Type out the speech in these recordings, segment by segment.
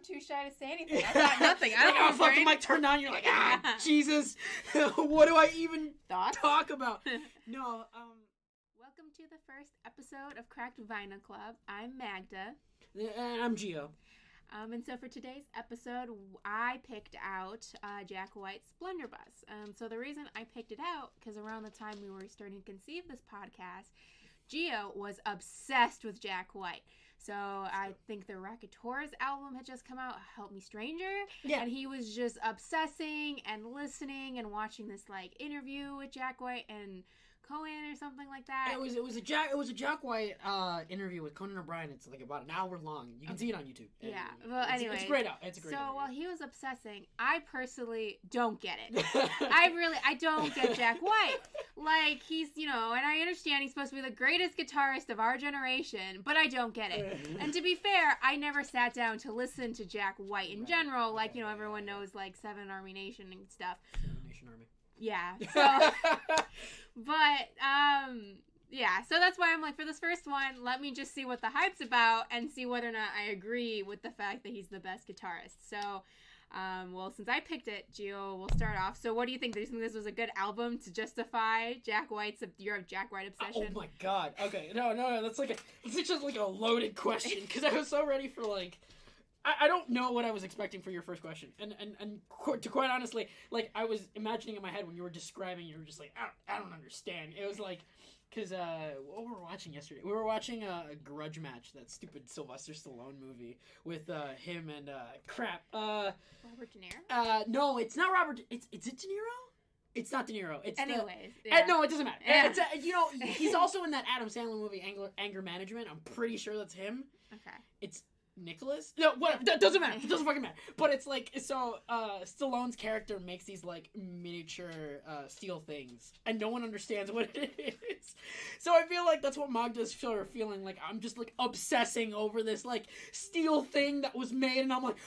too shy to say anything. I got nothing. I don't know. Fucking mic turned on. You're like, Jesus. What do I even talk about? No. Welcome to the first episode of Cracked Vinyl Club. I'm Magda. And I'm Gio. And so for today's episode, I picked out Jack White's Blunderbuss. So the reason I picked it out, because around the time we were starting to conceive this podcast, Gio was obsessed with Jack White. So I think the Raconteurs album had just come out, Help Me Stranger. Yeah. And he was just obsessing and listening and watching this like interview with Jack White and Cohen or something like that. It was a Jack White interview with Conan O'Brien. It's like about an hour long. You can see it on YouTube. Yeah. Well, anyway, it's great. It's a great. So while he was obsessing, I personally don't get it. I don't get Jack White. Like he's, and I understand he's supposed to be the greatest guitarist of our generation, but I don't get it. And to be fair, I never sat down to listen to Jack White in general. Like everyone knows like Seven Army Nation and stuff. Nation Army. Yeah. So, but yeah. So that's why I'm like, for this first one, let me just see what the hype's about and see whether or not I agree with the fact that he's the best guitarist. So, well, since I picked it, Gio, we'll start off. So, what do you think? Do you think this was a good album to justify Jack White's your Jack White obsession? Oh my God. Okay. No. That's just like a loaded question because I was so ready for like. I don't know what I was expecting for your first question, and to quite honestly, like I was imagining in my head when you were describing, you were just like, I don't understand. It was like, because what were we watching yesterday? We were watching a grudge match, that stupid Sylvester Stallone movie with him and Robert De Niro. No, it's not Robert. Is it De Niro? It's not De Niro. It's anyways. No, it doesn't matter. Yeah. It's he's also in that Adam Sandler movie, Anger Management. I'm pretty sure that's him. Okay. It's Nicholas? No, whatever. That doesn't matter. It doesn't fucking matter. But it's like, so, Stallone's character makes these, like, miniature, steel things. And no one understands what it is. So I feel like that's what Magda's feeling. Like, I'm just, like, obsessing over this, like, steel thing that was made. And I'm like,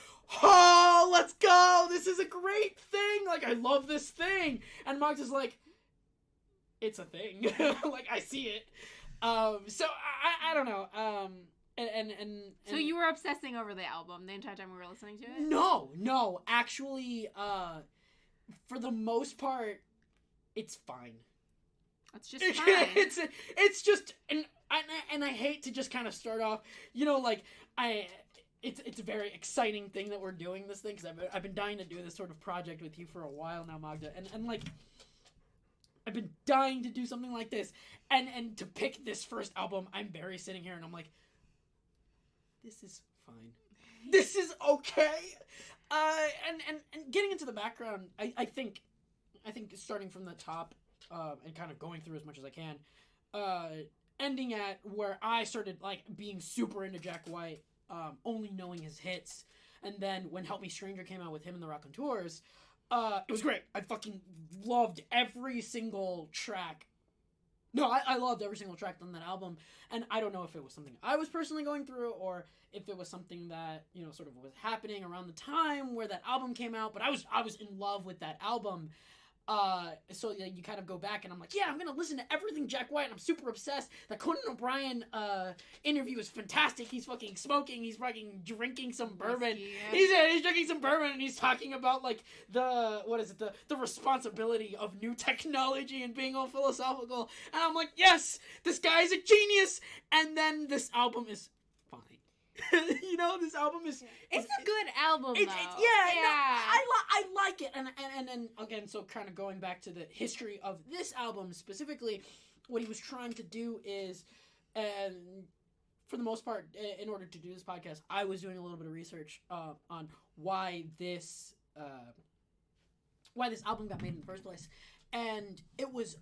oh, let's go. This is a great thing. Like, I love this thing. And Magda's like, it's a thing. Like, I see it. So, I don't know. And so you were obsessing over the album the entire time we were listening to it? No. Actually, for the most part, it's fine. It's just fine. It's just, and I hate to just kind of start off, it's a very exciting thing that we're doing this thing, because I've been dying to do this sort of project with you for a while now, Magda, and like, I've been dying to do something like this, and to pick this first album, I'm Barry sitting here, and I'm like, this is fine. This is okay. And getting into the background, I think starting from the top, and kind of going through as much as I can, ending at where I started like being super into Jack White, only knowing his hits, and then when Help Me Stranger came out with him and the Raconteurs, it was great. I fucking loved every single track. No, I loved every single track on that album, and I don't know if it was something I was personally going through, or if it was something that, sort of was happening around the time where that album came out, but I was in love with that album. So you kind of go back, and I'm like, yeah, I'm gonna listen to everything Jack White, and I'm super obsessed. That Conan O'Brien interview is fantastic. He's fucking smoking, he's fucking drinking some bourbon. He's drinking some bourbon, and he's talking about like the responsibility of new technology and being all philosophical. And I'm like, yes, this guy's a genius. And then this album is fine. This album is... It's a good album, though. I like it. And again, so kind of going back to the history of this album specifically, what he was trying to do is, for the most part, in order to do this podcast, I was doing a little bit of research on why this album got made in the first place. And it was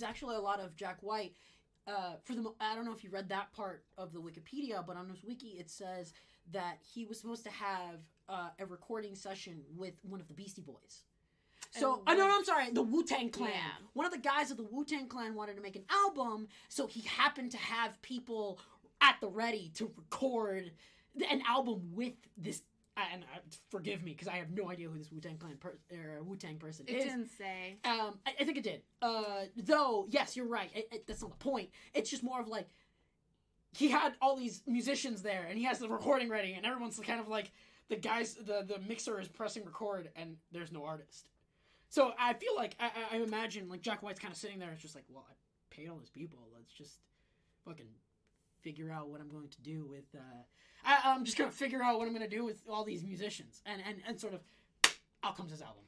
actually a lot of Jack White. I don't know if you read that part of the Wikipedia, but on his wiki it says that he was supposed to have a recording session with one of the Beastie Boys. So, I'm sorry, the Wu-Tang Clan. Yeah. One of the guys of the Wu-Tang Clan wanted to make an album, so he happened to have people at the ready to record an album with this. And forgive me, because I have no idea who this Wu-Tang Clan Wu-Tang person is. It didn't say. I think it did. Though, yes, you're right. That's not the point. It's just more of like, he had all these musicians there, and he has the recording ready, and everyone's kind of like, the mixer is pressing record, and there's no artist. So I feel like, I imagine, like, Jack White's kind of sitting there, it's just like, well, I paid all these people, let's just fucking figure out what I'm going to do with, I'm just gonna figure out what I'm gonna do with all these musicians, and sort of, out comes his album.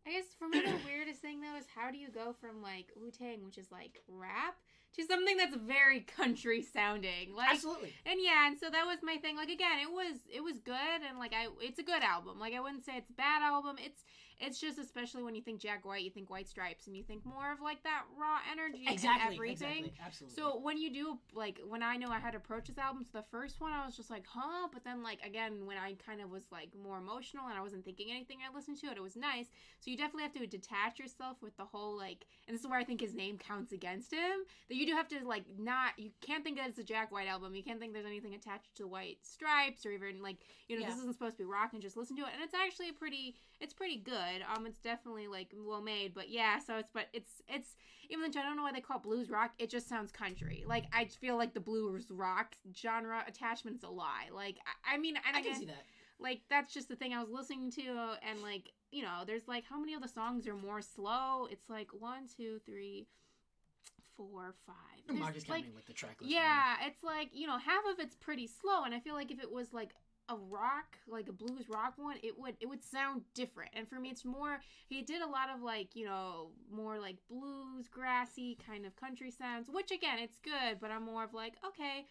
I guess for me the weirdest thing though is how do you go from like Wu-Tang, which is like rap, to something that's very country sounding? Like, absolutely. And yeah, and so that was my thing. Like again, it was good, and like it's a good album. Like I wouldn't say it's a bad album. It's just, especially when you think Jack White, you think White Stripes, and you think more of like that raw energy and everything. Exactly, absolutely. So when you do, like, when I know I had to approach this album, so the first one I was just like, huh? But then, like, again, when I kind of was like more emotional and I wasn't thinking anything, I listened to it. It was nice. So you definitely have to detach yourself with the whole, like, and this is where I think his name counts against him. That you do have to, like, you can't think that it's a Jack White album. You can't think there's anything attached to White Stripes or even, like, this isn't supposed to be rock, and just listen to it. And it's actually it's pretty good. It's definitely like well made, but yeah. So it's even though I don't know why they call it blues rock. It just sounds country. Like I feel like the blues rock genre attachment's a lie. Like I mean, and I can see that. Like that's just the thing I was listening to, and like there's like how many of the songs are more slow? It's like 1, 2, 3, 4, 5. Mark is counting like the track list. Yeah, it's like half of it's pretty slow, and I feel like if it was like a rock, like a blues rock one, it would sound different. And for me, it's more, he did a lot of like, more like blues, grassy kind of country sounds, which again, it's good, but I'm more of like, okay,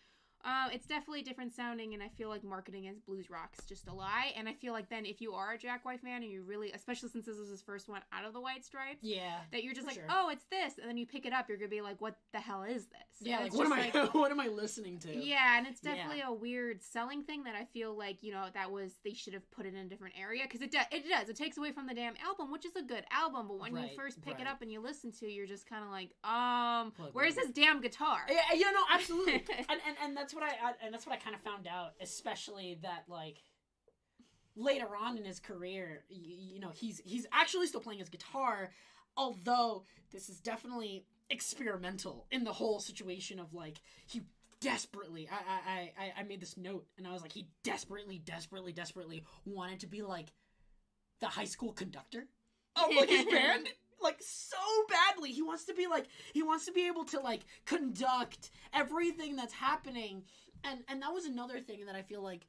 it's definitely different sounding, and I feel like marketing as blues rock's just a lie. And I feel like then if you are a Jack White fan and you really, especially since this is his first one out of the White Stripes, that you're just like, oh, it's this, and then you pick it up, you're gonna be like, what the hell is this? Yeah, like, what am I listening to? Yeah, and it's definitely a weird selling thing that I feel like they should have put it in a different area, because it does. It takes away from the damn album, which is a good album, but when you first pick it up and you listen to, you're just kind of like, where's his damn guitar? Yeah, no, absolutely. and that's what I kind of found out, especially that like later on in his career, he's actually still playing his guitar, although this is definitely experimental in the whole situation of like he desperately I made this note, and I was like, he desperately wanted to be like the high school conductor of like his band. Like so badly, he wants to be able to like conduct everything that's happening, and that was another thing that I feel like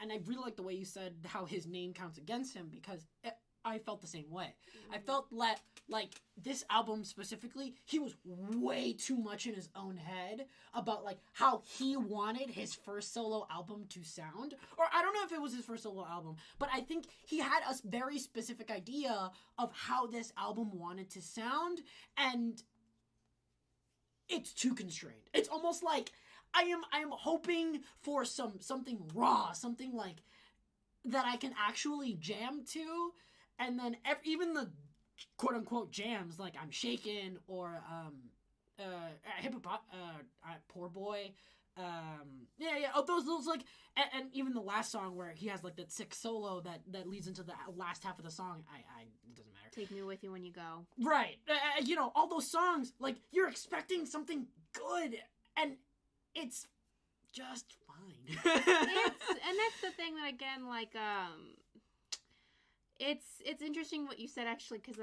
and I really like the way you said how his name counts against him, because I felt the same way. I felt like this album specifically, he was way too much in his own head about like how he wanted his first solo album to sound. Or I don't know if it was his first solo album, but I think he had a very specific idea of how this album wanted to sound, and it's too constrained. It's almost like I am hoping for something raw, something like that I can actually jam to. And then even the quote unquote jams, like I'm Shaken or Poor Boy, those like, and even the last song where he has like that sick solo that leads into the last half of the song, it doesn't matter. Take Me With You When You Go. Right, all those songs, like you're expecting something good, and it's just fine. And that's the thing that again, like It's interesting what you said, actually, because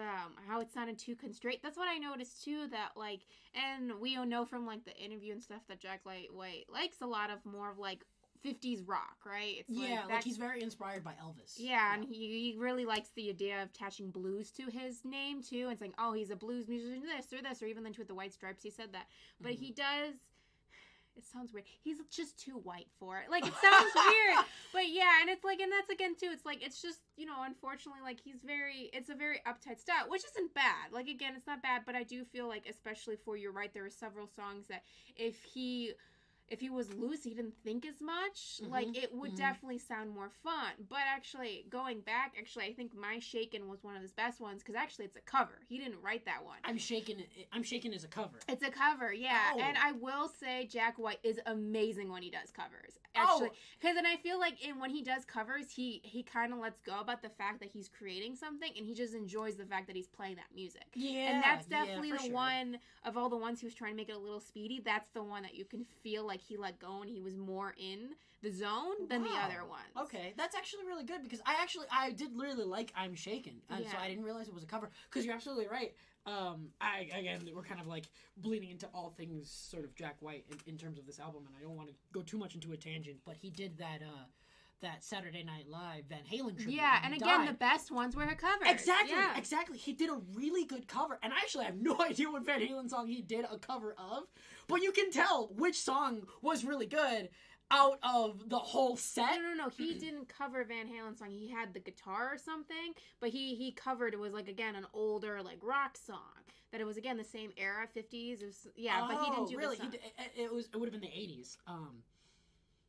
how it sounded too constrained. That's what I noticed too, that like, and we know from like the interview and stuff that Jack White likes a lot of more of like 50s rock, right? It's like he's very inspired by Elvis. Yeah, and he really likes the idea of attaching blues to his name too, and saying, oh, he's a blues musician, this, or even then with the White Stripes, he said that. But he does. It sounds weird. He's just too white for it. Like, it sounds weird. But yeah, and it's like, and that's again too, it's like, it's just, unfortunately, like, it's a very uptight style, which isn't bad. Like, again, it's not bad, but I do feel like, especially for You're Right, there are several songs that if he was loose, he didn't think as much, like, it would definitely sound more fun. But actually, going back, I think My Shaken was one of his best ones, because actually it's a cover. He didn't write that one. I'm Shaken is a cover. It's a cover, yeah. Oh. And I will say Jack White is amazing when he does covers. Actually, because then I feel like when he does covers, he kind of lets go about the fact that he's creating something, and he just enjoys the fact that he's playing that music. Yeah, and that's definitely the one of all the ones he was trying to make it a little speedy. That's the one that you can feel like like he let go and he was more in the zone than the other ones. Okay, that's actually really good because I did really like I'm Shaken, and so I didn't realize it was a cover because you're absolutely right. Again, we're kind of like bleeding into all things sort of Jack White in terms of this album, and I don't want to go too much into a tangent, but he did that Saturday Night Live Van Halen tribute. Yeah, and again, the best ones were her covers. Exactly. He did a really good cover, and I have no idea what Van Halen song he did a cover of, but you can tell which song was really good out of the whole set. No. He didn't cover Van Halen song. He had the guitar or something, but he covered, it was like, again, an older like rock song. That it was, again, the same era, 50s. But he didn't do really? the song. It would have been the 80s.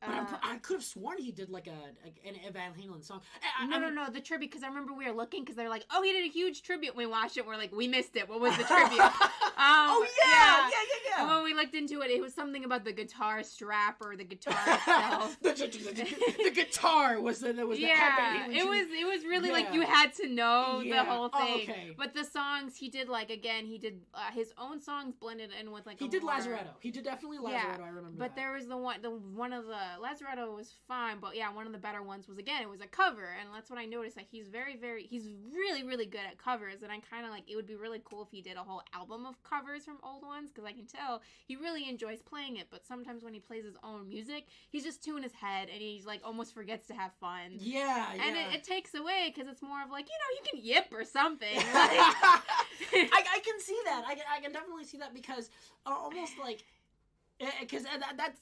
But I could have sworn he did like a Van Halen song. No, the tribute, because I remember we were looking, because they're like, oh, he did a huge tribute. We watched it, we're like, we missed it. What was the tribute? Yeah. And when we looked into it, it was something about the guitar strap or the guitar itself. the guitar was the it was really like you had to know the whole thing. Oh, okay. But the songs he did, like, again, he did his own songs blended in with like he did Lazaretto. He did definitely Lazaretto. I remember. But there was the one of the Lazaretto was fine, but yeah, one of the better ones was, again, it was a cover, and that's what I noticed, that he's he's really, really good at covers, and I kind of like, it would be really cool if he did a whole album of covers from old ones, because I can tell he really enjoys playing it, but sometimes when he plays his own music, he's just to in his head, and he's like, almost forgets to have fun. And it takes away, because it's more of like, you can yip or something. Like, I can see that. I can definitely see that, because almost like, because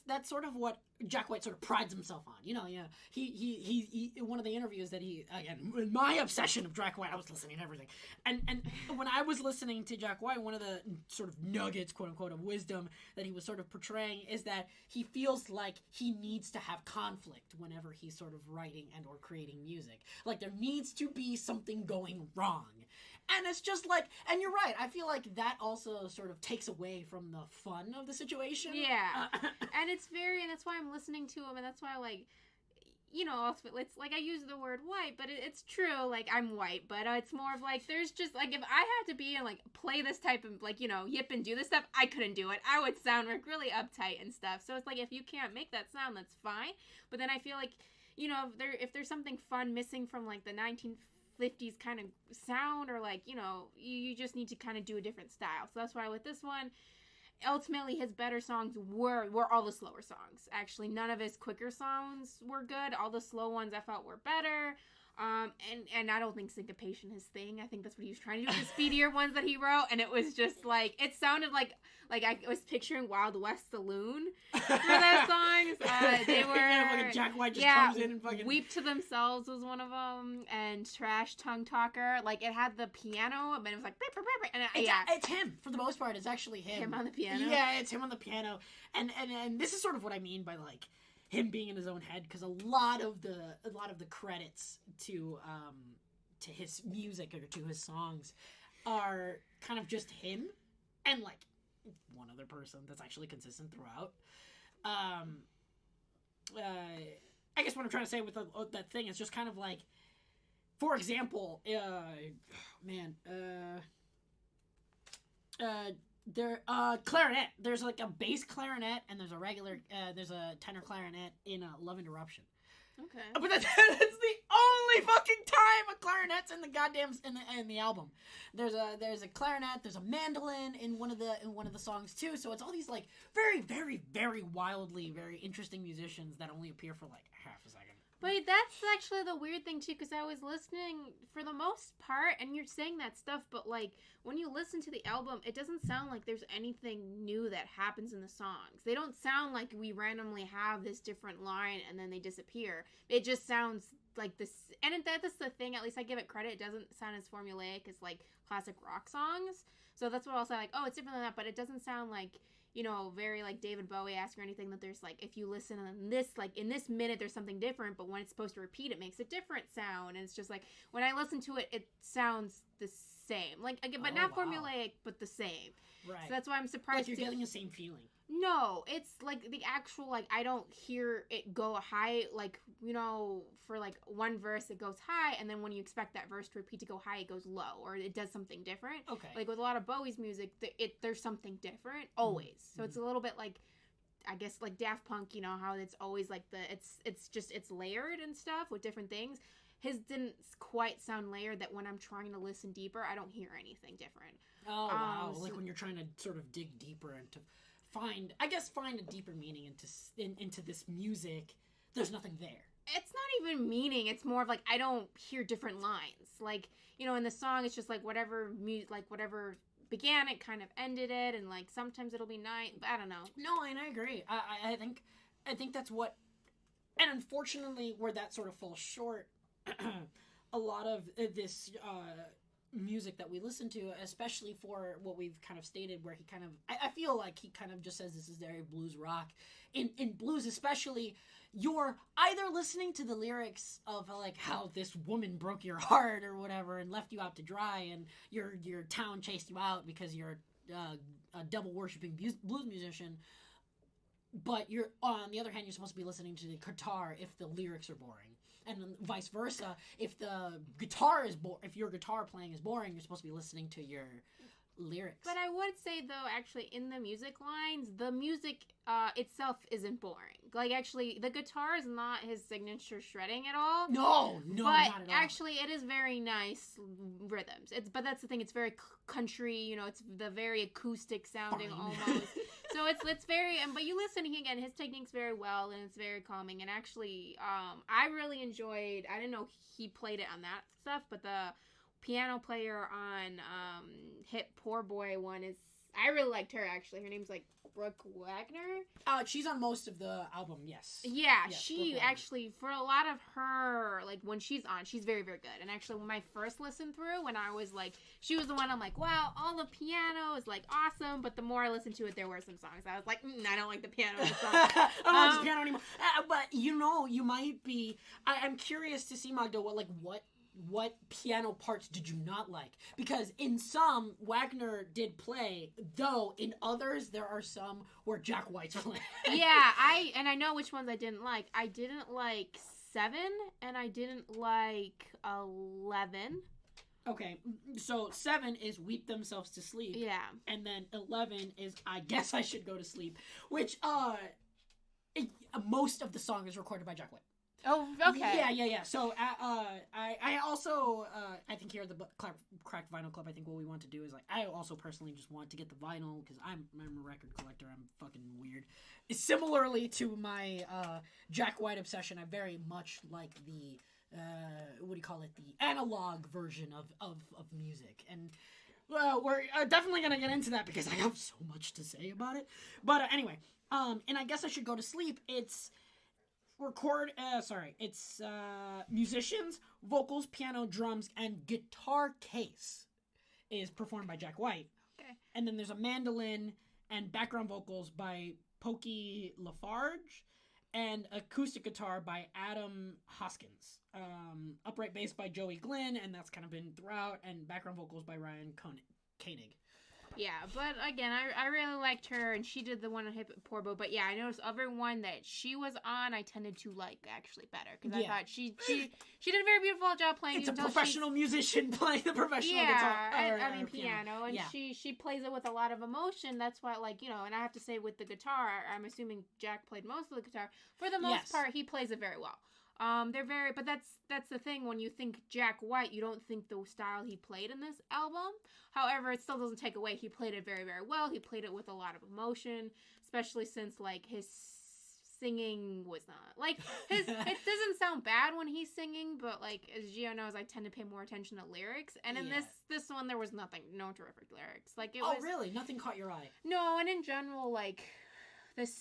that's sort of what Jack White sort of prides himself on, He one of the interviews that again, my obsession of Jack White, I was listening to everything, and when I was listening to Jack White, one of the sort of nuggets, quote unquote, of wisdom that he was sort of portraying is that he feels like he needs to have conflict whenever he's sort of writing and or creating music. Like, there needs to be something going wrong. And it's just like, and you're right, I feel like that also sort of takes away from the fun of the situation. Yeah. And that's why I'm listening to him, and that's why, like, it's like, I use the word white, but it's true, like, I'm white, but it's more of like, there's just, like, if I had to be and, like, play this type of, like, yip and do this stuff, I couldn't do it. I would sound, like, really uptight and stuff. So it's like, if you can't make that sound, that's fine. But then I feel like, if there's something fun missing from, like, the 1950s kind of sound, or like, you just need to kind of do a different style. So that's why with this one, ultimately his better songs were all the slower songs. Actually, none of his quicker songs were good. All the slow ones I felt were better. And I don't think syncopation his thing. I think that's what he was trying to do with the speedier ones that he wrote, and it was just like, it sounded like I was picturing Wild West Saloon for those songs. They were fucking Jack White just comes in and fucking Weep to Themselves was one of them, and Trash Tongue Talker. Like, it had the piano, but it was like, and it's him for the most part. It's actually him on the piano. Yeah, it's him on the piano, and this is sort of what I mean by, like, him being in his own head, because a lot of the credits to his music or to his songs are kind of just him and, like, one other person that's actually consistent throughout. I guess what I'm trying to say with that thing is just kind of like, for example, clarinet. There's like a bass clarinet, and there's a regular, there's a tenor clarinet in Love Interruption. Okay. But that's the only fucking time a clarinet's in the goddamn in the album. There's a clarinet. There's a mandolin in one of the songs too. So it's all these, like, very, very, very wildly very interesting musicians that only appear for like half a second. But that's actually the weird thing, too, because I was listening for the most part, and you're saying that stuff, but, like, when you listen to the album, it doesn't sound like there's anything new that happens in the songs. They don't sound like we randomly have this different line and then they disappear. It just sounds like this, and that's the thing, at least I give it credit, it doesn't sound as formulaic as, like, classic rock songs. So that's what I'll say, like, oh, it's different than that, but it doesn't sound like, very like David Bowie-esque or anything, that there's, like, if you listen in this, like, in this minute there's something different, but when it's supposed to repeat, it makes a different sound, and it's just like, when I listen to it, it sounds the same. Like, again, but not formulaic, but the same. Right. So that's why I'm surprised. Like, you're getting the same feeling. No, it's like the actual, like, I don't hear it go high, like, for like one verse it goes high, and then when you expect that verse to repeat to go high, it goes low, or it does something different. Okay. Like with a lot of Bowie's music, there's something different always. So it's a little bit like, I guess like Daft Punk, you know how it's always like it's layered and stuff with different things. His didn't quite sound layered, that when I'm trying to listen deeper, I don't hear anything different. Oh, wow. Like when you're trying to sort of dig deeper and to find a deeper meaning into this music, there's nothing there. It's not even meaning. It's more of like, I don't hear different lines. Like, you know, in the song, it's just like whatever began it kind of ended it, and like sometimes it'll be night. I don't know. No, and I agree. I think that's what, and unfortunately, where that sort of falls short, a lot of this music that we listen to, especially for what we've kind of stated, where he kind of, I feel like he kind of just says this is very blues rock. In blues especially, you're either listening to the lyrics of like how this woman broke your heart or whatever and left you out to dry, and your town chased you out because you're a devil worshipping blues musician, but you're, on the other hand, you're supposed to be listening to the guitar if the lyrics are boring. And vice versa, if the guitar is if your guitar playing is boring, you're supposed to be listening to your lyrics. But I would say, though, actually, in the music lines, the music itself isn't boring. Like, actually, the guitar is not his signature shredding at all. No, but not at all. Actually, it is very nice rhythms. But that's the thing, it's very country, you know, it's the very acoustic sounding almost. So it's very, but you listen again, his technique's very well, and it's very calming. And actually, I really enjoyed, I didn't know he played it on that stuff, but the piano player on Hit Poor Boy one is, I really liked her, actually. Her name's like Brooke Wagner. She's on most of the album, yes. Yeah, she actually, for a lot of her, like, when she's on, she's very, very good. And actually, when my first listen through, when I was like, she was the one, I'm like, wow, all the piano is, like, awesome. But the more I listened to it, there were some songs I was like, I don't like the piano in the song. I don't like the piano anymore. But, you know, you might be, I'm curious to see, Magda, what piano parts did you not like? Because in some, Wagner did play, though in others, there are some where Jack White's playing. Yeah, I know which ones I didn't like. I didn't like 7, and I didn't like 11. Okay, so 7 is Weep Themselves to Sleep. Yeah. And then 11 is I Guess I Should Go to Sleep, which, most of the song is recorded by Jack White. Oh, okay. Yeah. So, I also, I think here at the Cracked Vinyl Club, I think what we want to do is, like, I also personally just want to get the vinyl, because I'm a record collector, I'm fucking weird. Similarly to my, Jack White obsession, I very much like the, the analog version of music, and, well, we're definitely gonna get into that, because I have so much to say about it, but, anyway, and I Guess I Should Go to Sleep, it's musicians, vocals, piano, drums, and guitar case is performed by Jack White. Okay. And then there's a mandolin and background vocals by Pokey Lafarge and acoustic guitar by Adam Hoskins. Upright bass by Joey Glynn, and that's kind of been throughout, and background vocals by Ryan Koenig. Yeah, but again, I really liked her, and she did the one on Hip Poor Boy. But yeah, I noticed other one that she was on, I tended to like actually better, because I thought she did a very beautiful job playing. It's a professional musician playing the professional guitar. I mean piano, and she plays it with a lot of emotion. That's why, like, you know, and I have to say with the guitar, I'm assuming Jack played most of the guitar. For the most part, he plays it very well. They're very, but that's the thing, when you think Jack White, you don't think the style he played in this album. However, it still doesn't take away, he played it very, very well. He played it with a lot of emotion, especially since, like, his singing was not, like, it doesn't sound bad when he's singing, but, like, as Gio knows, I tend to pay more attention to lyrics, and in this one, there was no terrific lyrics. Like, it was... Oh, really? Nothing caught your eye? No, and in general, like...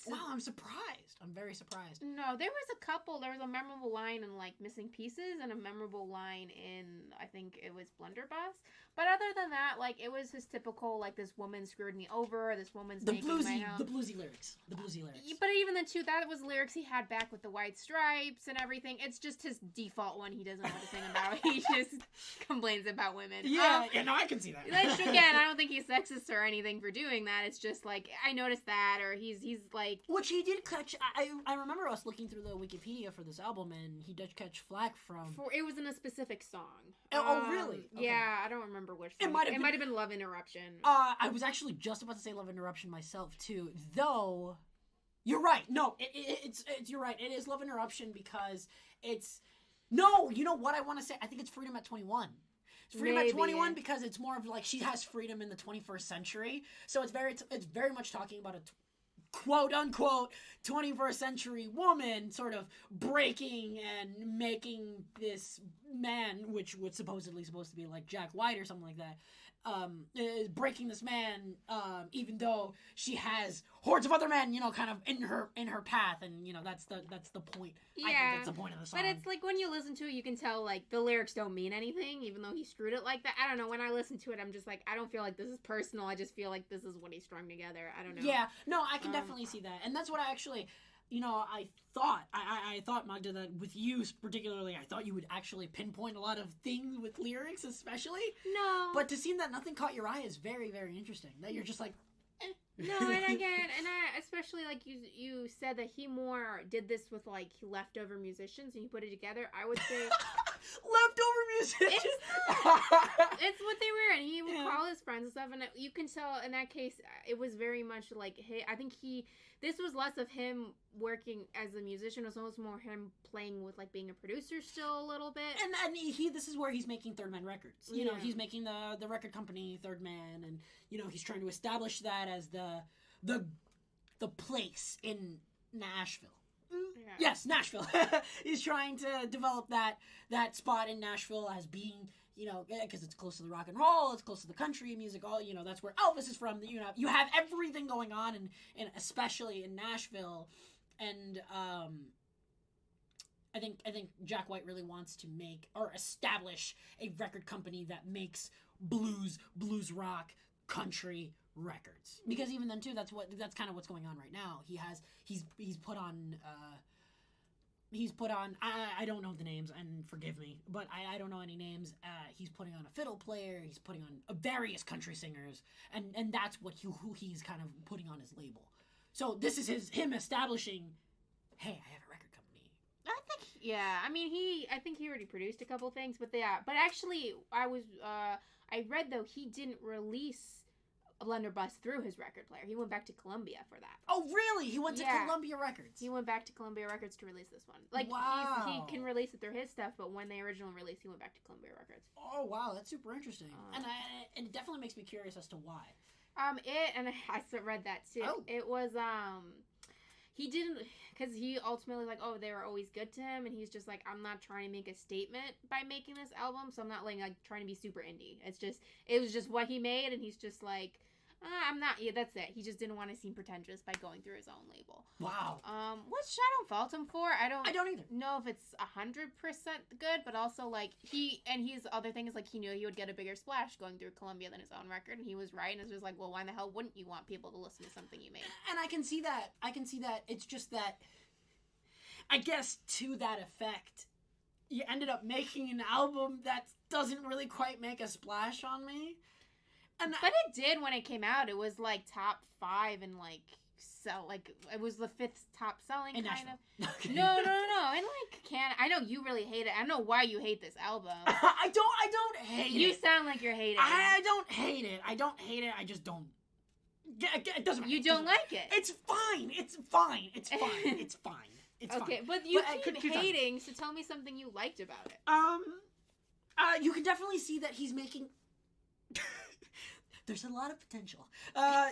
Wow, I'm surprised. I'm very surprised. No, there was a couple. There was a memorable line in, like, Missing Pieces, and a memorable line in, I think it was Blunderbuss. But other than that, like, it was his typical, like, this woman screwed me over, this woman's making my house. The bluesy lyrics. But even the two, that was lyrics he had back with the white stripes and everything. It's just his default one he doesn't know what to sing about. He just complains about women. Yeah, no, I can see that. Again, I don't think he's sexist or anything for doing that. It's just, like, I noticed that, or he's like... Which he did catch... I remember us looking through the Wikipedia for this album, and he did catch flack from... It was in a specific song. Oh, really? Okay. Yeah, I don't remember which song. It might have been Love Interruption. I was actually just about to say Love Interruption myself, too. Though, You're right. No, it's you're right. It is Love Interruption because it's no. You know what I want to say? I think it's Freedom at 21. It's Freedom at 21 because it's more of like she has freedom in the 21st century. So it's very much talking about a quote unquote 21st century woman sort of breaking and making this man, which was supposed to be like Jack White or something like that, is breaking this man, even though she has hordes of other men, kind of in her path, and that's the point. Yeah, I think that's the point of the song. But it's like when you listen to it, you can tell like the lyrics don't mean anything, even though he screwed it like that. I don't know. When I listen to it, I'm just like, I don't feel like this is personal. I just feel like this is what he strung together. I don't know. Yeah, no, I can definitely see that, and that's what I actually. I thought, Magda, that with you particularly, I thought you would actually pinpoint a lot of things with lyrics, especially. No. But to seem that nothing caught your eye is very, very interesting. That you're just like, eh. No, and again, especially like you said that he more did this with like leftover musicians and he put it together. I would say leftover musicians. It's what they were, and he would call his friends and stuff, and you can tell in that case it was very much like, hey, I think this was less of him working as a musician. It was almost more him playing with like being a producer still a little bit. And this is where he's making Third Man Records. He's making the record company Third Man, and he's trying to establish that as the place in Nashville. Yeah. Yes, Nashville. He's trying to develop that spot in Nashville as being, because it's close to the rock and roll, it's close to the country music, all, that's where Elvis is from. You have everything going on, and especially in Nashville. And I think Jack White really wants to make or establish a record company that makes blues rock, country records. Because even then too, that's kind of what's going on right now. He's put on I don't know the names, and forgive me, but I don't know any names. He's putting on a fiddle player, he's putting on various country singers, and that's who he's kind of putting on his label. So this is him establishing, hey, I have a record company. I think he already produced a couple things, but actually I read though he didn't release Blunderbuss through his record player. He went back to Columbia for that. Oh, really? He went to Columbia Records. He went back to Columbia Records to release this one. Like, wow. He can release it through his stuff, but when the original release, he went back to Columbia Records. Oh, wow, that's super interesting. And it definitely makes me curious as to why. I read that too. Oh. It was he didn't, because he ultimately like, oh, they were always good to him, and he's just like, I'm not trying to make a statement by making this album, so I'm not like trying to be super indie. It was just what he made, and he's just like, I'm not. Yeah, that's it. He just didn't want to seem pretentious by going through his own label. Wow. Which I don't fault him for. I don't either know if it's 100% good, but also like his other thing is like he knew he would get a bigger splash going through Columbia than his own record, and he was right. And it was just like, well, why the hell wouldn't you want people to listen to something you made? And I can see that. It's just that, I guess to that effect, you ended up making an album that doesn't really quite make a splash on me. But it did when it came out. It was like top 5 and like it was the 5th top selling in kind Nashville. of. Okay. No. And like I know you really hate it. I don't know why you hate this album. I don't hate it. You sound like you're hating it. I don't hate it. I just don't. It doesn't matter. You don't like it. It's fine. It's fine. It's fine. It's okay, fine. But you keep hating, so tell me something you liked about it. You can definitely see that he's making. There's a lot of potential.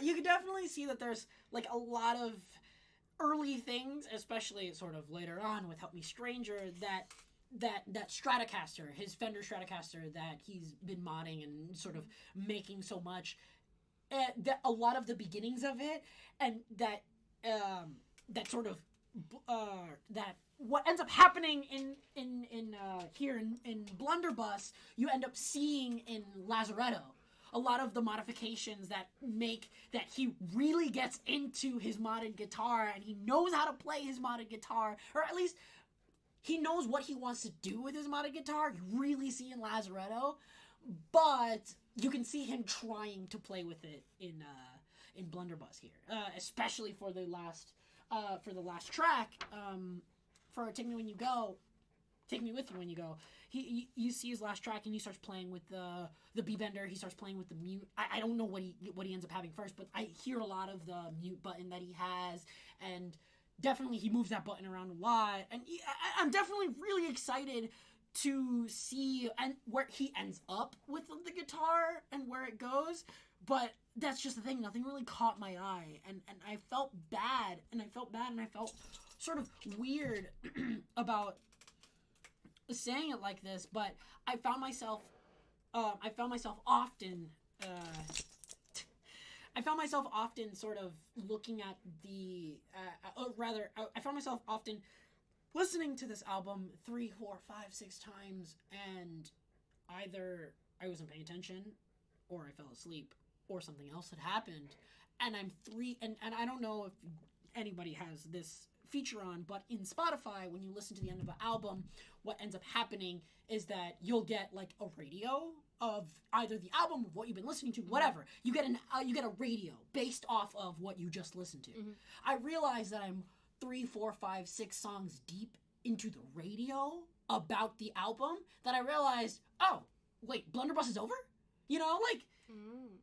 You can definitely see that there's like a lot of early things, especially sort of later on with Help Me Stranger, that Stratocaster, his Fender Stratocaster that he's been modding and sort of making so much. That a lot of the beginnings of it, and that sort of that what ends up happening in here in Blunderbuss, you end up seeing in Lazaretto. A lot of the modifications that make that he really gets into his modded guitar, and he knows how to play his modded guitar, or at least he knows what he wants to do with his modded guitar. You really see in Lazaretto, but you can see him trying to play with it in Blunderbuss here, especially for the last track, for Take Me When You Go. Take Me With You when you go. You see his last track and he starts playing with the B bender. He starts playing with the mute. I don't know what he ends up having first, but I hear a lot of the mute button that he has, and definitely he moves that button around a lot. And I'm definitely really excited to see where he ends up with the guitar and where it goes. But that's just the thing. Nothing really caught my eye, and I felt bad, and I felt sort of weird about saying it like this, but I found myself often sort of looking at I found myself often listening to this album 3, 4, 5, 6 times, and either I wasn't paying attention, or I fell asleep, or something else had happened, and and I don't know if anybody has this feature on, but in Spotify, when you listen to the end of an album, what ends up happening is that you'll get like a radio of either the album of what you've been listening to, whatever. You get a radio based off of what you just listened to. Mm-hmm. I realize that I'm 3, 4, 5, 6 songs deep into the radio about the album that I realized, oh wait, Blunderbuss is over? You know, like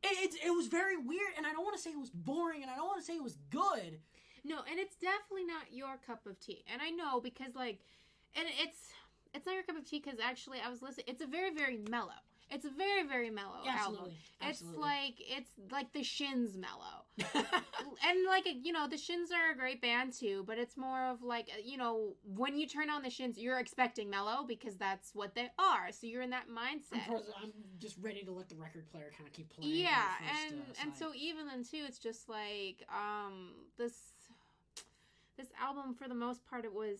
it was very weird, and I don't want to say it was boring, and I don't want to say it was good. No, and it's definitely not your cup of tea. And I know because, like, and it's not your cup of tea because actually I was listening. It's a very, very mellow. It's a very, very mellow album. Absolutely. It's like the Shins mellow. And, like, you know, the Shins are a great band, too. But it's more of, like, you know, when you turn on the Shins, you're expecting mellow because that's what they are. So you're in that mindset. I'm just ready to let the record player kind of keep playing. Yeah, and so even then, too, it's just, like, this album, for the most part, it was,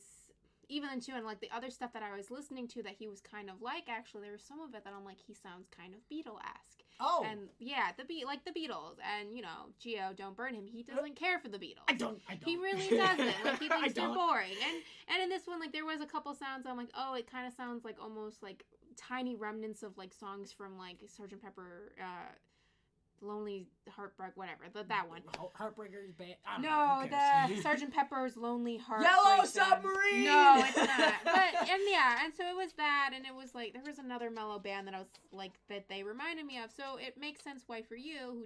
even then, too, and, like, the other stuff that I was listening to that he was kind of like, actually, there was some of it that I'm like, he sounds kind of Beatle-esque. Oh. And, yeah, like the Beatles. And, you know, Gio, don't burn him. He doesn't care for the Beatles. I don't. He really doesn't. Like, he thinks they're boring. And in this one, like, there was a couple sounds I'm like, oh, it kind of sounds like almost, like, tiny remnants of, like, songs from, like, Sgt. Pepper, Lonely Heartbreak, whatever, that one. Heartbreakers band. No, the Sgt. Pepper's Lonely Heartbreak. Yellow Submarine. No, it's not. And so it was that, and it was like there was another mellow band that I was like that they reminded me of. So it makes sense why for you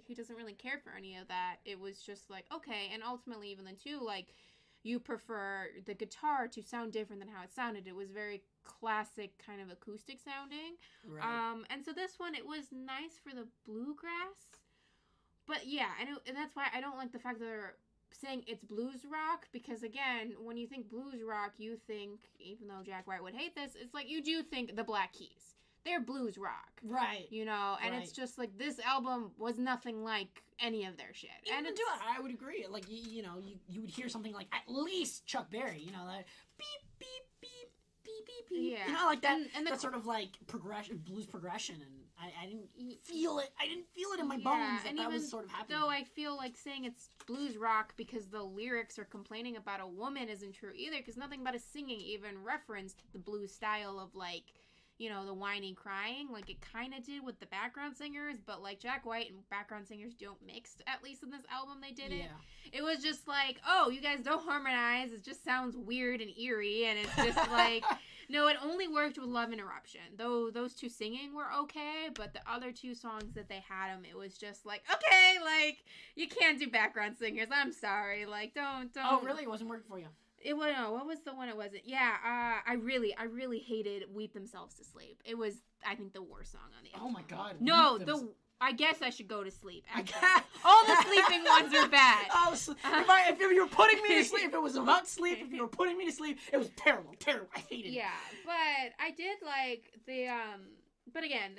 who doesn't really care for any of that, it was just like okay, and ultimately even then too like. You prefer the guitar to sound different than how it sounded. It was very classic, kind of acoustic sounding. Right. And so this one, it was nice for the bluegrass. But yeah, and that's why I don't like the fact that they're saying it's blues rock. Because again, when you think blues rock, you think, even though Jack White would hate this, it's like you do think the Black Keys. They're blues rock. Right. You know, and it's just like this album was nothing like any of their shit. Even and I would agree. Like, you know, you would hear something like at least Chuck Berry, you know, that beep, beep, beep, beep, beep, beep. Yeah. You know, like that, and that sort of like blues progression. And I didn't feel it. I didn't feel it in my bones that was sort of happening. Though I feel like saying it's blues rock because the lyrics are complaining about a woman isn't true either, because nothing about his singing even referenced the blues style of like, you know, the whining crying, like it kind of did with the background singers, but like Jack White and background singers don't mix, at least in this album they didn't. Yeah. It was just like, oh, you guys don't harmonize, it just sounds weird and eerie, and it's just like, no, it only worked with Love Interruption. Though those two singing were okay, but the other two songs that they had them, it was just like, okay, like, you can't do background singers, I'm sorry, like, don't. Oh, really? It wasn't working for you? It was, no, what was the one it wasn't? Yeah, I really hated Weep Themselves to Sleep. It was, I think, the worst song on the album. Oh my god. No, I guess I should go to sleep. All the sleeping ones are bad. Oh, if you were putting me to sleep, if it was about sleep, if you were putting me to sleep, it was terrible. I hated it. Yeah, but I did like the, but again,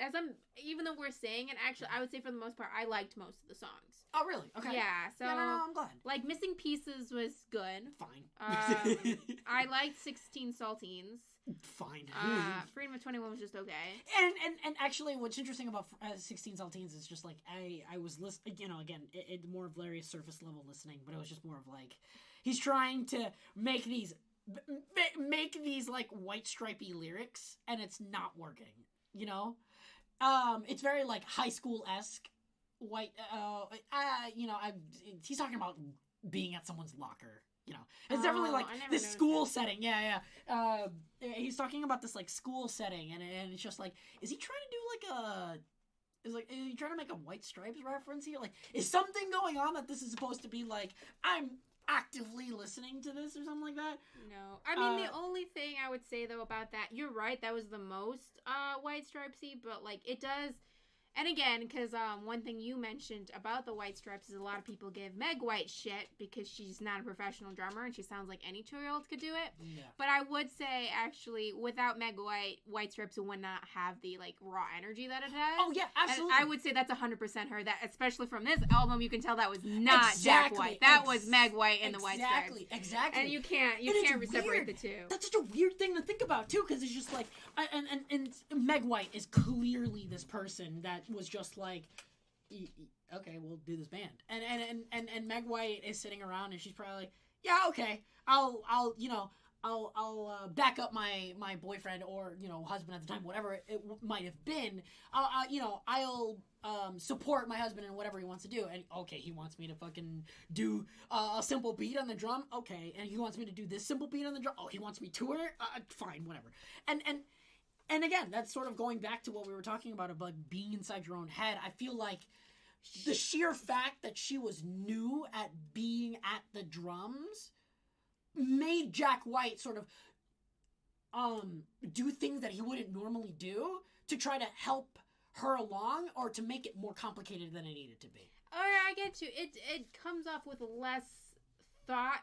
even though we're saying it, actually, I would say for the most part, I liked most of the songs. Oh, really? Okay. Yeah, so... Yeah, no, I'm glad. Like, Missing Pieces was good. Fine. I liked 16 Saltines. Fine. Freedom of 21 was just okay. And actually, what's interesting about 16 Saltines is just, like, I was listening, you know, again, it more of Larry's surface level listening, but it was just more of, like, he's trying to make these, like, white stripey lyrics, and it's not working, you know? It's very, like, high school-esque. White, you know, he's talking about being at someone's locker, you know, it's definitely like I never this noticed school that. setting. Yeah. He's talking about this like school setting, and it's just like, is he trying to do like a? Is he trying to make a White Stripes reference here? Like, is something going on that this is supposed to be like, I'm actively listening to this or something like that? No. I mean, the only thing I would say, though, about that, you're right, that was the most White Stripesy, but, like, it does... And again, because one thing you mentioned about the White Stripes is a lot of people give Meg White shit because she's not a professional drummer and she sounds like any 2-year-old could do it. Yeah. But I would say, actually, without Meg White, White Stripes would not have the, like, raw energy that it has. Oh, yeah, absolutely. And I would say that's 100% her. That, especially from this album, you can tell that was not Jack White. That was Meg White and the White Stripes. Exactly. And you can't separate the two. That's such a weird thing to think about, too, because it's just like, and Meg White is clearly this person that was just like, okay, we'll do this band, and Meg White is sitting around and she's probably like, yeah, okay, I'll back up my boyfriend or, you know, husband at the time, whatever it might have been. I'll support my husband in whatever he wants to do. And okay, he wants me to fucking do a simple beat on the drum. Okay, and he wants me to do this simple beat on the drum. Oh, he wants me to tour. Fine, whatever. And again, that's sort of going back to what we were talking about being inside your own head. I feel like the sheer fact that she was new at being at the drums made Jack White sort of do things that he wouldn't normally do to try to help her along or to make it more complicated than it needed to be. Oh, yeah, I get you. It comes off with less thought.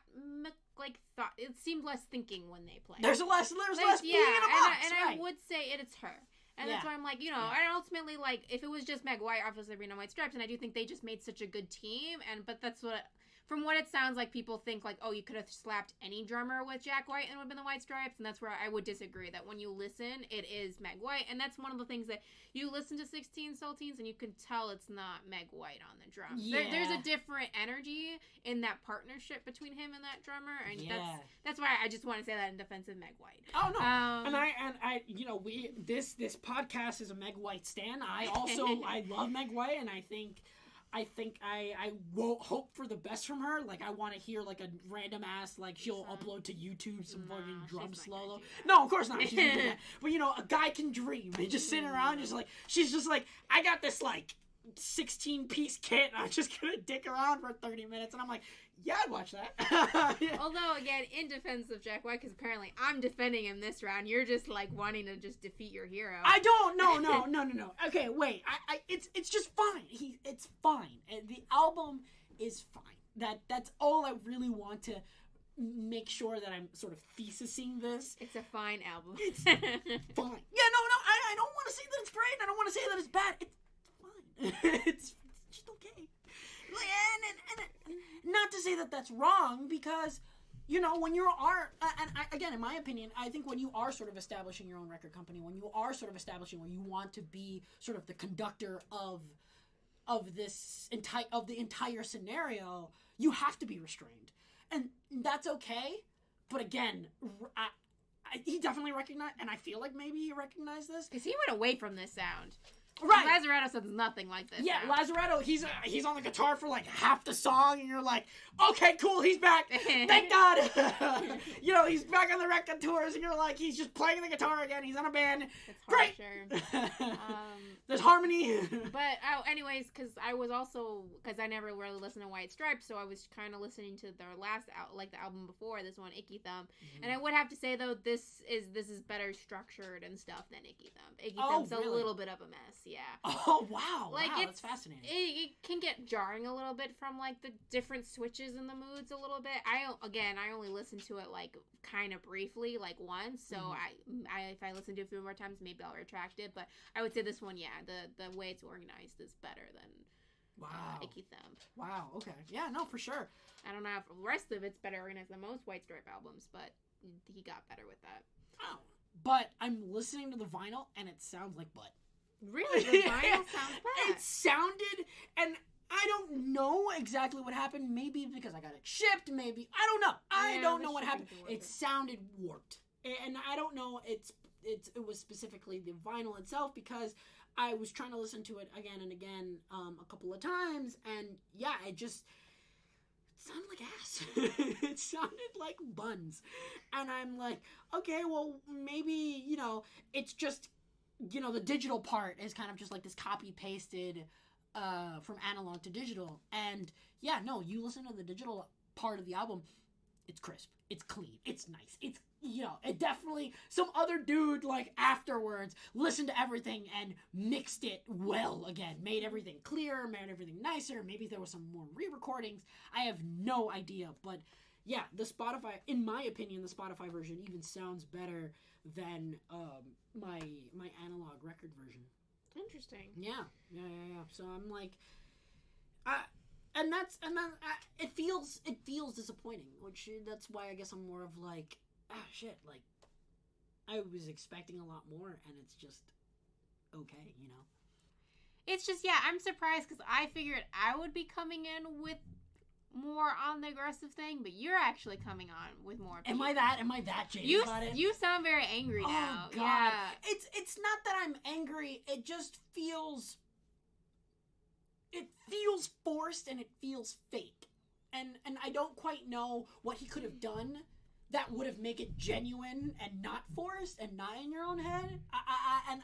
It seemed less thinking when they play. There's less being in a box, and right. I would say it's her. And Yeah. that's why I'm like, you know, and ultimately, like, if it was just Meg White, obviously there'd be no White Stripes, and I do think they just made such a good team, but that's what, from what it sounds like, people think, like, oh, you could have slapped any drummer with Jack White and it would have been the White Stripes, and that's where I would disagree, that when you listen, it is Meg White, and that's one of the things that you listen to 16 Saltines, and you can tell it's not Meg White on the drums. Yeah. There's a different energy in that partnership between him and that drummer, and that's why I just want to say that in defense of Meg White. Oh no, and I, you know, this podcast is a Meg White stan. I love Meg White, and I think I will hope for the best from her. Like, I want to hear, like, a random ass, like, she'll upload to YouTube some fucking drum solo. No, of course not. She's gonna do that. But, you know, a guy can dream. And just sitting around, just like, she's just like, I got this, like, 16-piece kit, and I'm just gonna dick around for 30 minutes. And I'm like, yeah, I'd watch that. Yeah. Although, again, in defense of Jack White, because apparently I'm defending him this round, you're just, like, wanting to just defeat your hero. I don't. No. Okay, wait. It's just fine. It's fine. The album is fine. That's all I really want to make sure that I'm sort of thesising this. It's a fine album. It's fine. Yeah, no. I don't want to say that it's great. I don't want to say that it's bad. It's fine. It's just okay. And not to say that that's wrong, because, you know, when you are, again, in my opinion, I think when you are sort of establishing your own record company, when you are sort of establishing where you want to be sort of the conductor of the entire scenario, you have to be restrained, and that's okay. But again, he definitely recognized, and I feel like maybe he recognized this, because he went away from this sound. Right. Lazaretto sounds nothing like this. Yeah, now. Lazaretto, he's on the guitar for like half the song, and you're like, okay, cool, he's back. Thank God. You know, he's back on the record tours, and you're like, he's just playing the guitar again. He's on a band. It's great. Sure. There's harmony. But anyways, because I never really listened to White Stripes, so I was kind of listening to their last the album before this one, Icky Thumb. Mm-hmm. And I would have to say though, this is better structured and stuff than Icky Thumb. Icky Thumb's really? A little bit of a mess. Yeah. Oh wow! Like, wow, that's fascinating. It can get jarring a little bit from like the different switches in the moods a little bit. I only listened to it like kind of briefly, like once. So if I listen to it a few more times, maybe I'll retract it. But I would say this one, yeah, the way it's organized is better than Icky Thumb. Wow. Okay. Yeah. No, for sure. I don't know if the rest of it's better organized than most White Stripe albums, but he got better with that. Oh. But I'm listening to the vinyl, and it sounds like butt. Really? The vinyl sounds bad. It sounded, and I don't know exactly what happened. Maybe because I got it shipped. Maybe I don't know. I don't know what happened. It sounded warped, and I don't know. It was specifically the vinyl itself, because I was trying to listen to it again and again a couple of times, and yeah, it just sounded like ass. It sounded like buns. And I'm like, okay, well, maybe, it's just, the digital part is kind of just like this copy-pasted from analog to digital. And, yeah, no, you listen to the digital part of the album, it's crisp. It's clean. It's nice. It's, it definitely, some other dude, like, afterwards, listened to everything and mixed it well again. Made everything clearer, made everything nicer. Maybe there was some more re-recordings. I have no idea. But, yeah, the Spotify, in my opinion, the Spotify version even sounds better than my analog record version. Interesting. Yeah. So I'm like, it feels disappointing, which that's why I guess I'm more of like, shit, like, I was expecting a lot more, and it's just okay, It's just, I'm surprised, because I figured I would be coming in with more on the aggressive thing, but you're actually coming on with more. Am I that jaded about it? You sound very angry now. Oh, God. Yeah. It's not that I'm angry, it just feels... It feels forced and it feels fake. And I don't quite know what he could have done that would have made it genuine and not forced and not in your own head.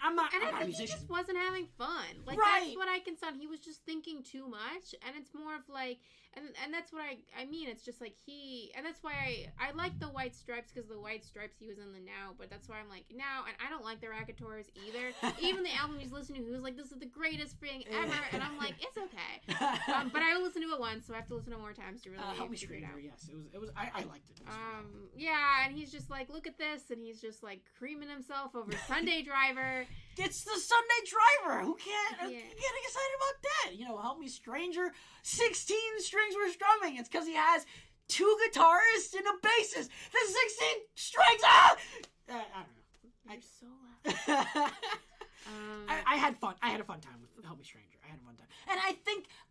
I'm not a musician. He just wasn't having fun. Like, right. That's what I can sound. He was just thinking too much, and it's more of like, and that's what I mean. It's just like and that's why I like the White Stripes, because the White Stripes he was in the Now, but that's why I'm like, Now, and I don't like the Raconteurs either. Even the album he's listening to, he was like, this is the greatest thing ever, and I'm like, it's okay. But I listened to it once, so I have to listen to it more times to really Help Me figure it Stranger, out. yes. It was I liked it. Yeah, and he's just like, look at this, and he's just like creaming himself over Sunday Driver. It's the Sunday Driver. Who can't getting excited about that? Help Me Stranger. 16 strings were strumming. It's because he has 2 guitarists and a bassist. The 16 strings. I don't know. You're so loud. I had fun. I had a fun time with Help Me Stranger. I had a fun time, and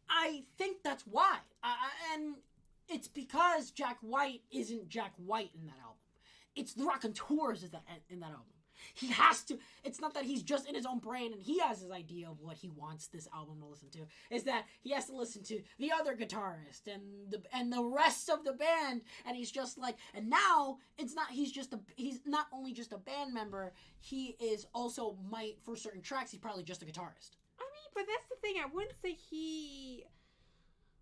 I think that's why. And it's because Jack White isn't Jack White in that album. It's the Raconteurs in that album. He has to. It's not that he's just in his own brain and he has his idea of what he wants this album to listen to. It's that he has to listen to the other guitarist and the rest of the band, and he's just like. And now it's not. He's not only just a band member. He is also for certain tracks. He's probably just a guitarist. I mean, but that's the thing. I wouldn't say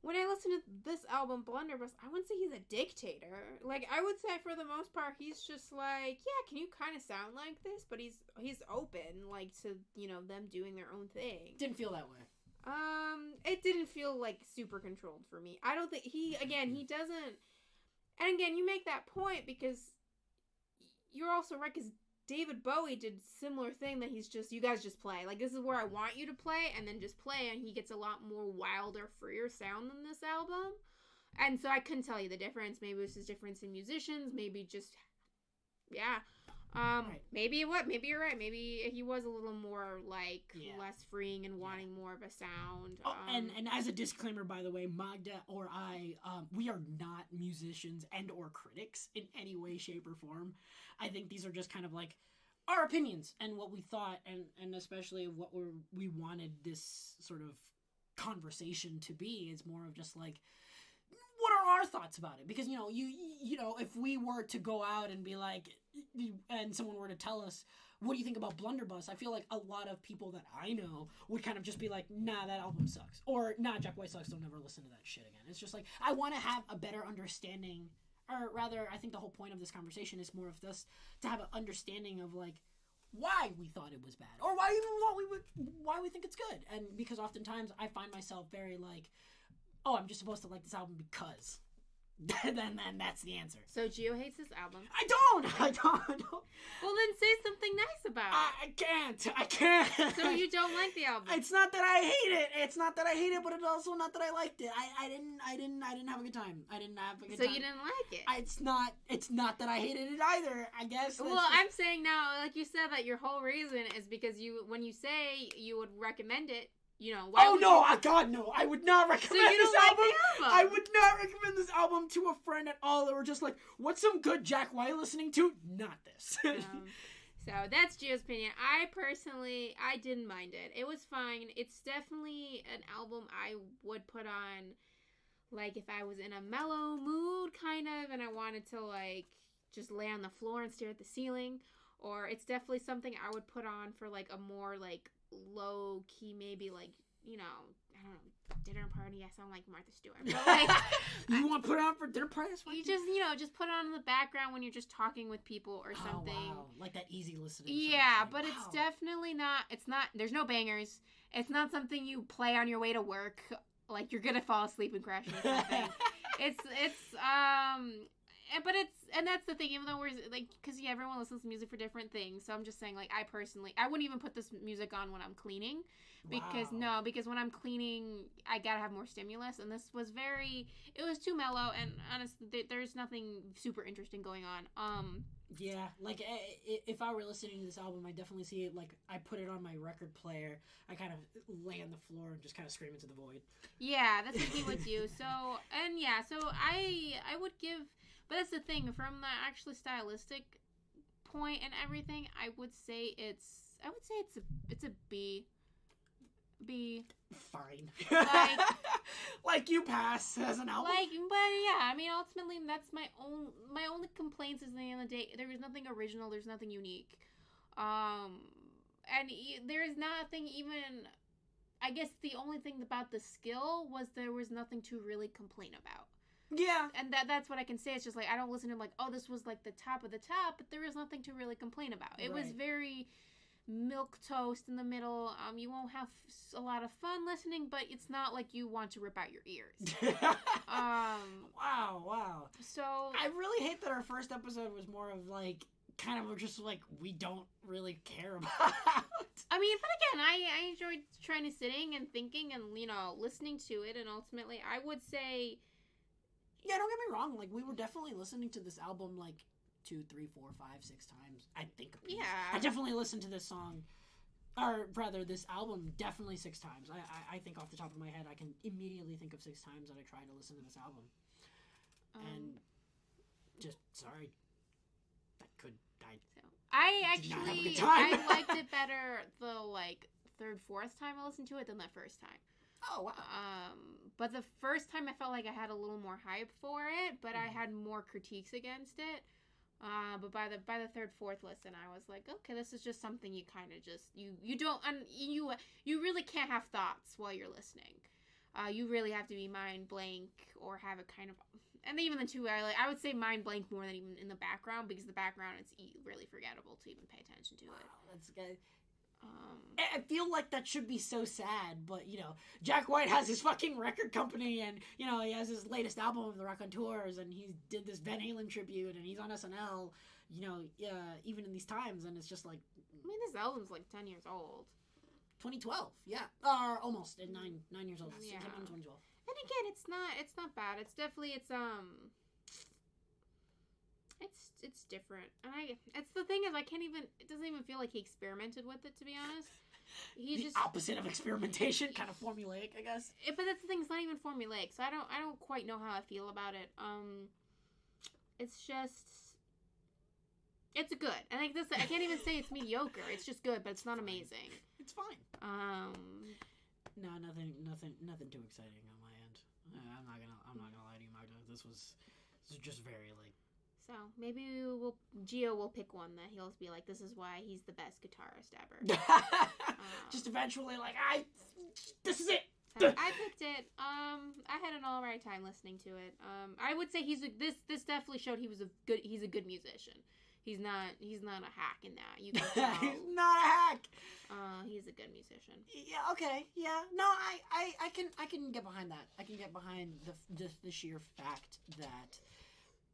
when I listen to this album, Blunderbuss, I wouldn't say he's a dictator. Like, I would say for the most part, he's just like, yeah, can you kind of sound like this? But he's open, like, to, them doing their own thing. Didn't feel that way. It didn't feel, like, super controlled for me. I don't think, he doesn't, and again, you make that point because you're also right, because David Bowie did similar thing that you guys just play. Like, this is where I want you to play, and then just play, and he gets a lot more wilder, freer sound than this album. And so I couldn't tell you the difference. Maybe it was just difference in musicians, maybe just, Right. Maybe you're right. Maybe he was a little more, like, less freeing and wanting more of a sound. Oh, and as a disclaimer, by the way, Magda or I, we are not musicians and or critics in any way, shape, or form. I think these are just kind of like our opinions and what we thought, and especially what we wanted this sort of conversation to be. It's more of just like, what are our thoughts about it? Because, if we were to go out and be like, and someone were to tell us, what do you think about Blunderbuss? I feel like a lot of people that I know would kind of just be like, nah, that album sucks. Or, nah, Jack White sucks, don't ever listen to that shit again. It's just like, I want to have a better understanding, or rather, I think the whole point of this conversation is more of this, to have an understanding of, like, why we thought it was bad. Or why we think it's good. And because oftentimes I find myself very like, oh, I'm just supposed to like this album because. then that's the answer. So Gio hates this album. I don't. Well, then say something nice about it. I can't. So you don't like the album? It's not that I hate it. But it's also not that I liked it. I didn't have a good time. I didn't have a good time. So you didn't like it? It's not that I hated it either, I guess. Well, I'm saying now, like you said, that your whole reason is because when you say you would recommend it, God, no. I would not recommend this album. I would not recommend this album to a friend at all. They were just like, what's some good Jack White listening to? Not this. So that's Gio's opinion. I didn't mind it. It was fine. It's definitely an album I would put on, like if I was in a mellow mood kind of and I wanted to like just lay on the floor and stare at the ceiling, or it's definitely something I would put on for like a more like low key, maybe like, you know, I don't know, dinner party. I sound like Martha Stewart, but like you want to put it on for dinner party? You just, you know, just put it on in the background when you're just talking with people or something. Wow. Like that easy listening. Yeah, but it's definitely not. It's not. There's no bangers. It's not something you play on your way to work. Like you're gonna fall asleep and crash into something. But that's the thing. Even though we're like, because yeah, everyone listens to music for different things. So I'm just saying, like, I personally, I wouldn't even put this music on when I'm cleaning, because when I'm cleaning, I gotta have more stimulus, and this was it was too mellow, and honestly, there's nothing super interesting going on. Yeah, like if I were listening to this album, I definitely see it. Like I put it on my record player, I kind of lay on the floor and just kind of scream into the void. Yeah, that's what he would do. So I would give. But that's the thing, from the actually stylistic point and everything, I would say it's a B. B. Fine. Like, like you pass as an album. Like, but yeah, I mean, ultimately, that's my only complaints is at the end of the day, there is nothing original, there's nothing unique. And there is nothing even, I guess the only thing about the skill was there was nothing to really complain about. Yeah. And that's what I can say. It's just like, I don't listen to like, oh, this was like the top of the top, but there is nothing to really complain about. It was very milquetoast in the middle. You won't have a lot of fun listening, but it's not like you want to rip out your ears. Wow. So I really hate that our first episode was more of like, kind of just like, we don't really care about. I mean, but again, I enjoyed trying to sitting and thinking and, you know, listening to it, and ultimately I would say, yeah, don't get me wrong. Like, we were definitely listening to this album, like, 2, 3, 4, 5, 6 times. I think. Yeah. I definitely listened to this song, or rather, this album definitely 6 times. I think off the top of my head, I can immediately think of 6 times that I tried to listen to this album. And just, sorry. I liked it better the, like, 3rd, 4th time I listened to it than the first time. Oh, wow. But the first time I felt like I had a little more hype for it, but I had more critiques against it. But by the 3rd, 4th listen, I was like, okay, this is just something you kind of just, you don't, you really can't have thoughts while you're listening. You really have to be mind blank or have a kind of, and even the two, I would say mind blank more than even in the background, because the background, it's really forgettable to even pay attention to it. Wow, that's good. I feel like that should be so sad, but, you know, Jack White has his fucking record company, and, you know, he has his latest album of The Raconteurs, and he did this Van Halen tribute, and he's on SNL, you know, even in these times, and it's just like... I mean, this album's like 10 years old. 2012, yeah. Or almost, 9 years old. Yeah. 2012. And again, it's not bad. It's definitely, it's different, and it's the thing is it doesn't even feel like he experimented with it, to be honest. He's the opposite of experimentation, kind of formulaic, I guess. But that's the thing; it's not even formulaic, so I don't quite know how I feel about it. It's good, and like this, I can't even say it's mediocre. It's just good, but it's not amazing. It's fine. No, nothing too exciting on my end. I'm not gonna lie to you, Magda. This was just very like. So maybe Gio will pick one that he'll be like, this is why he's the best guitarist ever. Just eventually, like, this is it. So I picked it. I had an alright time listening to it. I would say this definitely showed he's a good musician. He's not a hack in that. You can tell. He's not a hack. He's a good musician. Yeah. Okay. Yeah. No. I can get behind that. I can get behind the sheer fact that.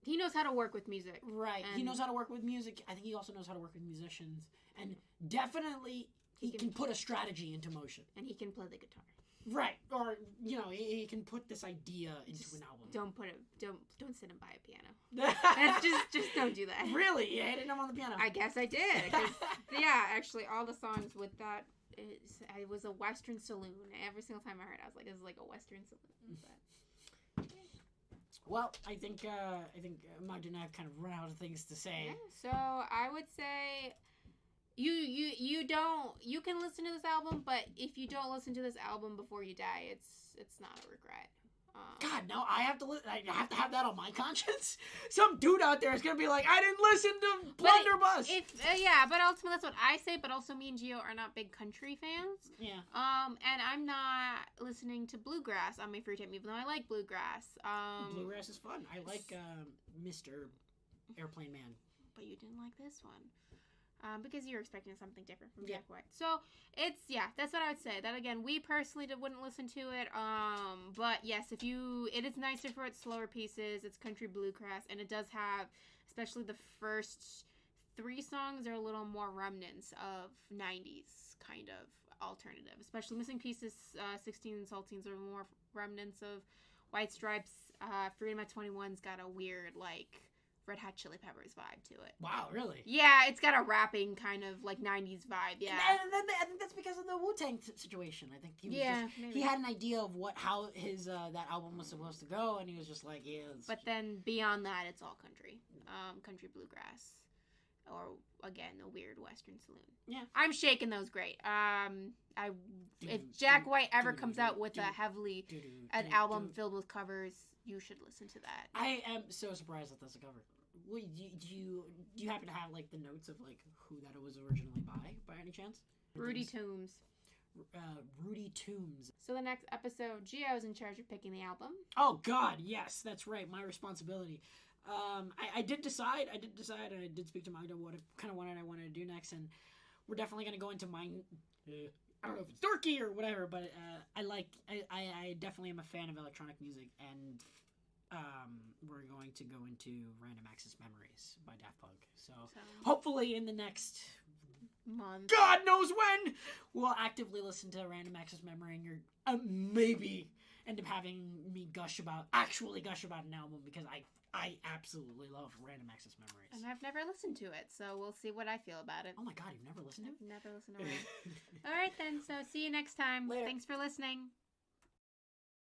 He knows how to work with music. Right. He knows how to work with music. I think he also knows how to work with musicians. And definitely he can put a strategy into motion. And he can play the guitar. Right. Or, you know, he can put this idea into an album. Don't sit him by a piano. just don't do that. Really? You hated him on the piano? I guess I did. Yeah, actually, all the songs with that, it was a Western saloon. Every single time I heard it, I was like, this is like a Western saloon. But... Well, I think Magda and I have kind of run out of things to say. Yeah, so I would say you can listen to this album, but if you don't listen to this album before you die, it's not a regret. God, no, I have to have that on my conscience. Some dude out there is gonna be like, I didn't listen to Blunderbuss. But ultimately that's what I say. But also, me and Gio are not big country fans. Yeah. And I'm not listening to bluegrass on my free time, even though I like bluegrass. Bluegrass is fun. I like Mr. Airplane Man. But you didn't like this one. Because you're expecting something different from Jack White. So, that's what I would say. That, again, we personally wouldn't listen to it. But, yes, it is nicer for its slower pieces. It's country bluegrass. And it does have, especially the first 3 songs, are a little more remnants of 90s kind of alternative. Especially Missing Pieces, 16 and Saltines are more remnants of White Stripes. Freedom at 21's got a weird, like, Red Hot Chili Peppers vibe to it. Wow, really? Yeah, it's got a rapping kind of like 90s vibe. Yeah, and I think that's because of the Wu-Tang situation. I think he had an idea of how his that album was supposed to go, and he was just like, yeah. But then beyond that, it's all country, country bluegrass, or again a weird Western saloon. Yeah, I'm shaking those great. If Jack White ever comes out with an album filled with covers, you should listen to that. I am so surprised that that's a cover. Wait, do you happen to have like the notes of like who that was originally by any chance? Rudy Toombs. Rudy Toombs. So the next episode, Gio is in charge of picking the album. Oh God, yes, that's right, my responsibility. I did decide, and I did speak to Magda what I wanted to do next, and we're definitely gonna go into mine. I don't know if it's dorky or whatever, but I definitely am a fan of electronic music, and we're going to go into Random Access Memories by Daft Punk. So hopefully in the next month, God knows when, we'll actively listen to Random Access Memory, and you're maybe end up having me gush about an album, because I absolutely love Random Access Memories. And I've never listened to it, so we'll see what I feel about it. Oh my God, you've never listened to it? I've never listened to it. All right then, so see you next time. Later. Thanks for listening.